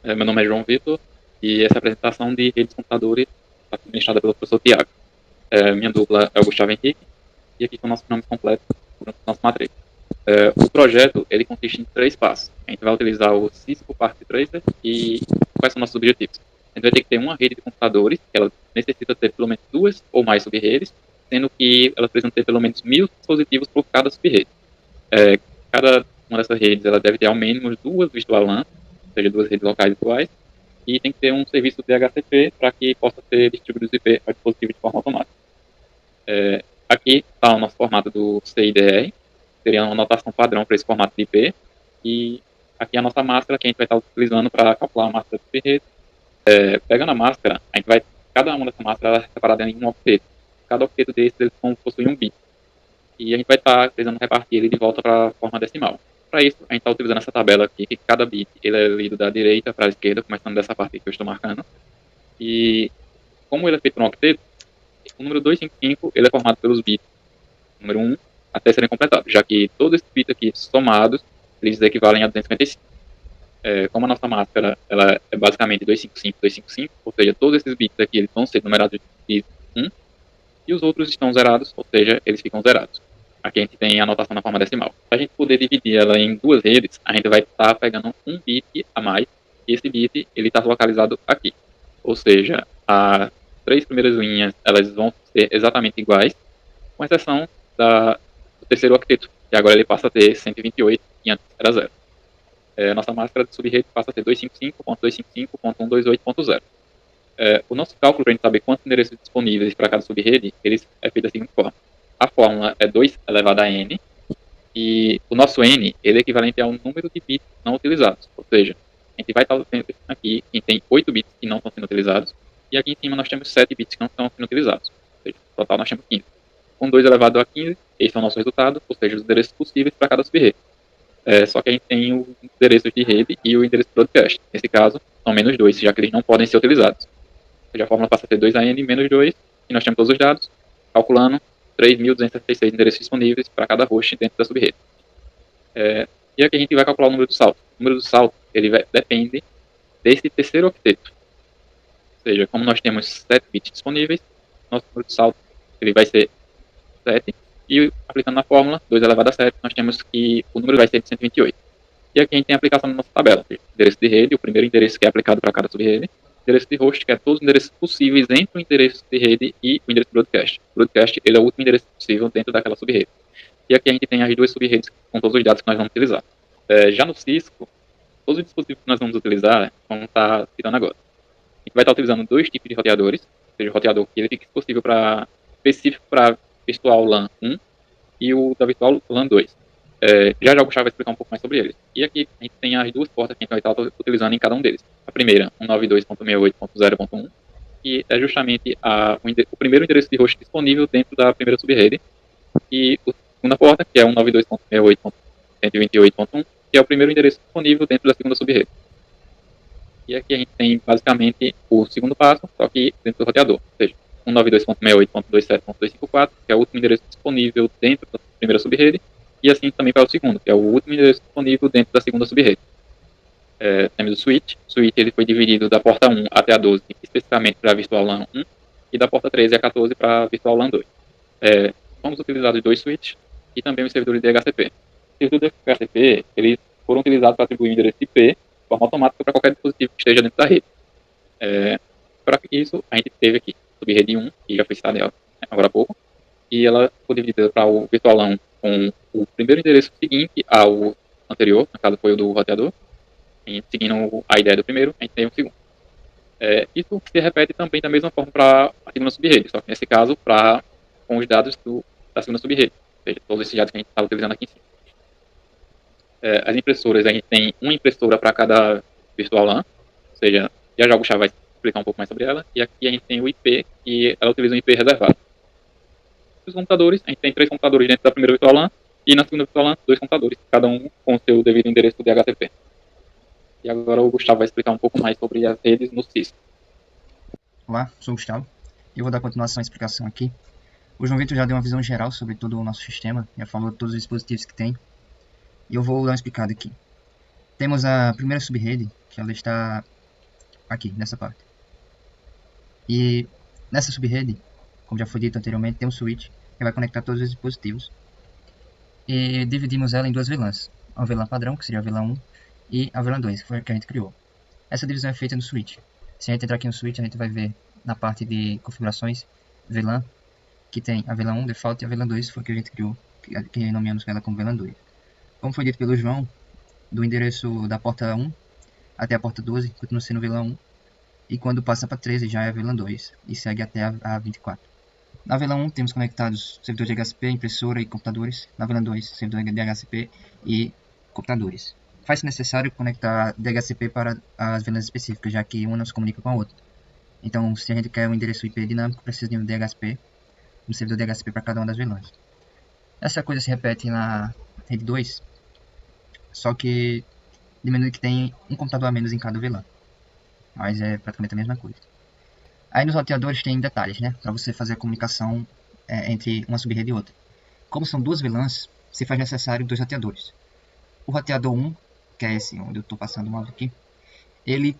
Meu nome é João Vitor e essa apresentação de redes computadores está ministrada pelo professor Tiago. Minha dupla é o Gustavo Henrique e aqui com o nosso nome completo, o nosso matriz. O projeto ele consiste em 3 passos. A gente vai utilizar o Cisco Packet Tracer e quais são nossos objetivos? A gente vai ter que ter uma rede de computadores, que ela necessita ter pelo menos 2 ou mais sub-redes, sendo que elas precisam ter pelo menos 1000 dispositivos por cada sub-rede. Cada uma dessas redes ela deve ter ao menos 2 virtual LAN, ou seja, 2 redes locais virtuais, e tem que ter um serviço DHCP para que possa ser distribuído os IP ao dispositivo de forma automática. Aqui está o nosso formato do CIDR, seria uma notação padrão para esse formato de IP, e aqui é a nossa máscara que a gente vai estar utilizando para calcular a máscara de rede. Pegando a máscara, a gente vai, cada uma dessa máscara é separada em um octeto. Cada octeto desses eles possui um bit, e a gente vai estar precisando repartir ele de volta para a forma decimal. Para isso, a gente está utilizando essa tabela aqui, que cada bit ele é lido da direita para a esquerda, começando dessa parte que eu estou marcando, e como ele é feito por um octeto, o número 255 ele é formado pelos bits número 1 até serem completados, já que todos esses bits aqui somados, eles equivalem a 255. Como a nossa máscara ela é basicamente 255, 255, ou seja, todos esses bits aqui eles vão ser numerados de 1, e os outros estão zerados, ou seja, eles ficam zerados. Aqui a gente tem a anotação na forma decimal. Para a gente poder dividir ela em 2 redes, a gente vai estar pegando um bit a mais, e esse bit ele está localizado aqui. Ou seja, as 3 primeiras linhas elas vão ser exatamente iguais, com exceção do terceiro octeto, que agora ele passa a ter 128 e antes era 0. Nossa máscara de subrede passa a ter 255.255.128.0. O nosso cálculo para a gente saber quantos endereços disponíveis para cada subrede, ele é feito da seguinte forma. A fórmula é 2 elevado a n, e o nosso n ele é equivalente ao número de bits não utilizados. Ou seja, a gente vai estar tendo aqui, a gente tem 8 bits que não estão sendo utilizados, e aqui em cima nós temos 7 bits que não estão sendo utilizados. Ou seja, no total nós temos 15. Com 2 elevado a 15, esse é o nosso resultado, ou seja, os endereços possíveis para cada subrede. Só que a gente tem o endereço de rede e o endereço de broadcast. Nesse caso, são menos 2, já que eles não podem ser utilizados. Ou seja, a fórmula passa a ser 2an menos 2, e nós temos todos os dados, calculando 3.276 endereços disponíveis para cada host dentro da subrede. E aqui a gente vai calcular o número do salto. O número do salto ele depende desse terceiro octeto. Ou seja, como nós temos 7 bits disponíveis, nosso número de salto ele vai ser 7, e aplicando na fórmula 2 elevado a 7, nós temos que o número vai ser de 128. E aqui a gente tem a aplicação da nossa tabela. Endereço de rede, o primeiro endereço que é aplicado para cada subrede. Endereço de host, que é todos os endereços possíveis entre o endereço de rede e o endereço de broadcast. O broadcast ele é o último endereço possível dentro daquela subrede. E aqui a gente tem as 2 subredes com todos os dados que nós vamos utilizar. Já no Cisco, todos os dispositivos que nós vamos utilizar, vamos estar citando agora. A gente vai estar utilizando 2 tipos de roteadores, ou seja, o roteador que ele fica possível específico para Virtual LAN 1 e o da Virtual LAN 2. Já o Gustavo vai explicar um pouco mais sobre eles. E aqui a gente tem as 2 portas que a gente vai estar utilizando em cada um deles. A primeira, 192.68.0.1, que é justamente o primeiro endereço de host disponível dentro da primeira subrede. E a segunda porta, que é 192.68.128.1, que é o primeiro endereço disponível dentro da segunda subrede. E aqui a gente tem basicamente o segundo passo, só que dentro do roteador. Ou seja, 192.68.27.254, que é o último endereço disponível dentro da primeira subrede, e assim também para o segundo, que é o último endereço disponível dentro da segunda subrede. Temos o switch. O switch ele foi dividido da porta 1 até a 12, especificamente para a Virtual LAN 1, e da porta 13 a 14 para a Virtual LAN 2. Vamos utilizar os 2 switches e também os servidores de DHCP. Os servidores de DHCP eles foram utilizados para atribuir o endereço IP de forma automática para qualquer dispositivo que esteja dentro da rede. Para isso, a gente teve aqui a subrede 1, que já foi citada agora há pouco, e ela foi dividida para o Virtual LAN com o primeiro endereço seguinte ao anterior, no caso foi o do roteador, e seguindo a ideia do primeiro, a gente tem o segundo. Isso se repete também da mesma forma para a segunda subrede, só que nesse caso com os dados da segunda subrede, ou seja, todos esses dados que a gente está utilizando aqui em cima. As impressoras, a gente tem uma impressora para cada Virtual LAN, ou seja, já o Gustavo vai explicar um pouco mais sobre ela, e aqui a gente tem o IP, e ela utiliza um IP reservado. Os computadores, a gente tem 3 computadores dentro da primeira Virtual LAN, e na segunda Virtual LAN, 2 computadores, cada um com o seu devido endereço de DHCP. E agora o Gustavo vai explicar um pouco mais sobre as redes no Cisco. Olá, sou o Gustavo e eu vou dar continuação à explicação aqui. O João Vitor já deu uma visão geral sobre todo o nosso sistema, já falou de todos os dispositivos que tem, e eu vou dar uma explicada aqui. temos a primeira subrede, que ela está aqui, nessa parte. E nessa subrede, como já foi dito anteriormente, tem um switch que vai conectar todos os dispositivos. E dividimos ela em duas VLANs. A VLAN padrão, que seria a VLAN 1, e a VLAN 2, que foi a que a gente criou. Essa divisão é feita no switch. Se a gente entrar aqui no switch, a gente vai ver na parte de configurações VLAN, que tem a VLAN 1 default e a VLAN 2 foi a que a gente criou, que nomeamos ela como VLAN 2. Como foi dito pelo João, do endereço da porta 1 até a porta 12 continua sendo VLAN 1, e quando passa para 13 já é VLAN 2 e segue até a 24. Na VLAN 1 temos conectados servidor de DHCP, impressora e computadores. Na VLAN 2, servidor de DHCP e computadores. Faz-se necessário conectar DHCP para as VLANs específicas, já que uma não se comunica com a outra. Então, se a gente quer um endereço IP dinâmico, precisa de um DHCP, um servidor DHCP para cada uma das VLANs. Essa coisa se repete na rede 2, só que diminuindo que tem um computador a menos em cada VLAN. Mas é praticamente a mesma coisa. Aí nos roteadores tem detalhes, né? Para você fazer a comunicação entre uma subrede e outra. Como são duas VLANs, se faz necessário dois roteadores. O roteador 1, que é esse onde eu estou passando o mouse aqui, ele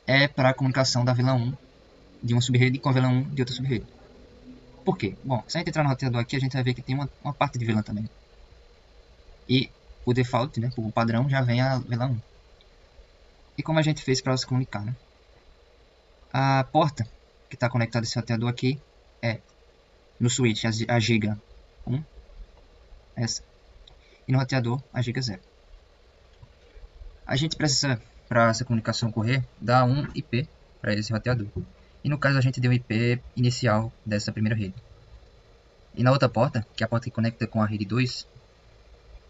é para a comunicação da VLAN 1 de uma subrede com a VLAN 1 de outra subrede. Por quê? Bom, se a gente entrar no roteador aqui, a gente vai ver que tem uma parte de VLAN também. E o default, né, o padrão, já vem a VLAN 1. E como a gente fez para se comunicar, né? A porta que está conectada a esse roteador aqui é no switch a giga 1, essa, e no roteador a giga 0. A gente precisa, para essa comunicação ocorrer, dar um IP para esse roteador. E no caso a gente deu o IP inicial dessa primeira rede. E na outra porta, que é a porta que conecta com a rede 2,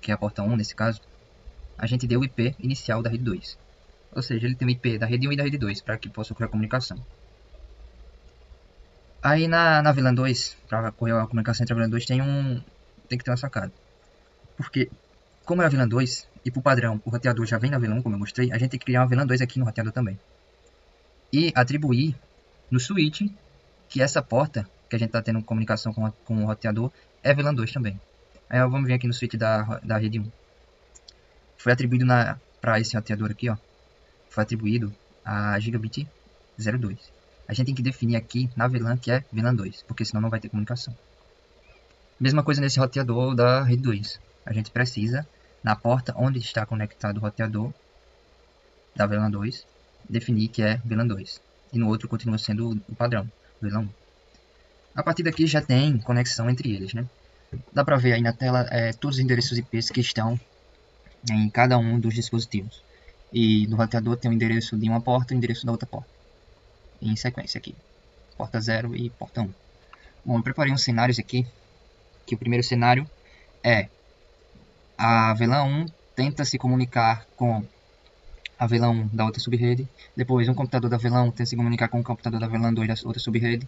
que é a porta 1 nesse caso, a gente deu o IP inicial da rede 2. Ou seja, ele tem o IP da rede 1 e da rede 2 para que possa ocorrer a comunicação. Aí na VLAN 2, para ocorrer a comunicação entre a VLAN 2 tem que ter uma sacada. Porque, como é a VLAN 2, e por padrão o roteador já vem na VLAN 1, como eu mostrei, a gente tem que criar uma VLAN 2 aqui no roteador também. E atribuir no switch que essa porta que a gente está tendo comunicação com o roteador é VLAN 2 também. Aí vamos ver aqui no switch da rede 1. Foi atribuído para esse roteador aqui, ó, foi atribuído a gigabit 02. A gente tem que definir aqui na VLAN que é VLAN 2, porque senão não vai ter comunicação. Mesma coisa nesse roteador da rede 2. A gente precisa, na porta onde está conectado o roteador da VLAN 2, definir que é VLAN 2. E no outro continua sendo o padrão, VLAN 1. A partir daqui já tem conexão entre eles, né? Dá para ver aí na tela todos os endereços IPs que estão em cada um dos dispositivos. E no roteador tem o endereço de uma porta e o endereço da outra porta. Em sequência aqui. Porta 0 e porta 1. Bom, eu preparei uns cenários aqui. Que o primeiro cenário é a VLAN 1 tenta se comunicar com a VLAN 1 da outra subrede. Depois um computador da VLAN 1 tenta se comunicar com o computador da VLAN 2 da outra subrede.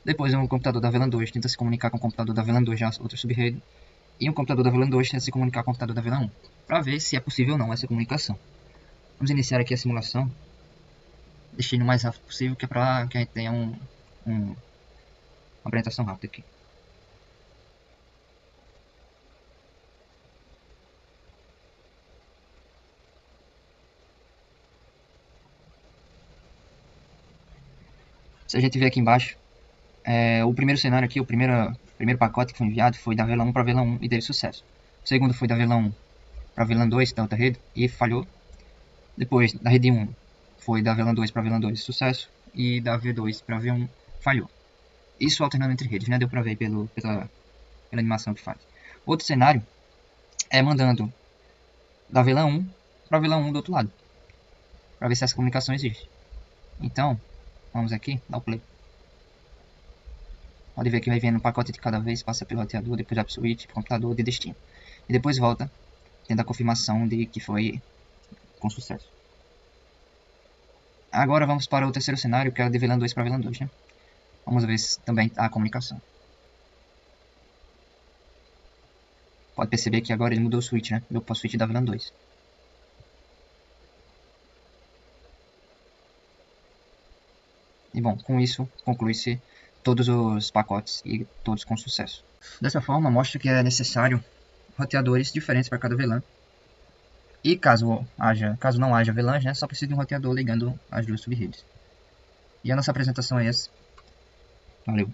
Depois um computador da VLAN 2 tenta se comunicar com o computador da VLAN 2 da outra subrede. E um computador da VLAN 2 tenta se comunicar com o computador da VLAN 1. Para ver se é possível ou não essa comunicação. Vamos iniciar aqui a simulação. Deixei no mais rápido possível, que é para que a gente tenha uma apresentação rápida aqui. Se a gente ver aqui embaixo, o primeiro cenário aqui, o primeiro pacote que foi enviado foi da VLAN 1 para VLAN 1 e teve sucesso. O segundo foi da VLAN 1 para VLAN 2 da outra rede e falhou. Depois, da rede 1, foi da VLAN 2 para VLAN 2 sucesso e da V2 para V1 falhou. Isso alternando entre redes, né? Deu para ver pela animação que faz. Outro cenário é mandando da VLAN 1 para VLAN 1 do outro lado, para ver se essa comunicação existe. Então, vamos aqui, dar o play. Pode ver que vai vendo um pacote de cada vez, passa pelo roteador, depois vai para o switch, para o computador de destino. E depois volta, tendo a confirmação de que foi com sucesso. Agora vamos para o terceiro cenário, que é de VLAN 2 para VLAN 2, né? Vamos ver se também há comunicação. Pode perceber que agora ele mudou o switch, né? Deu para o switch da VLAN 2. E bom, com isso conclui-se todos os pacotes e todos com sucesso. Dessa forma, mostra que é necessário roteadores diferentes para cada VLAN, E caso não haja VLANs, né, só precisa de um roteador ligando as duas subredes. E a nossa apresentação é essa. Valeu.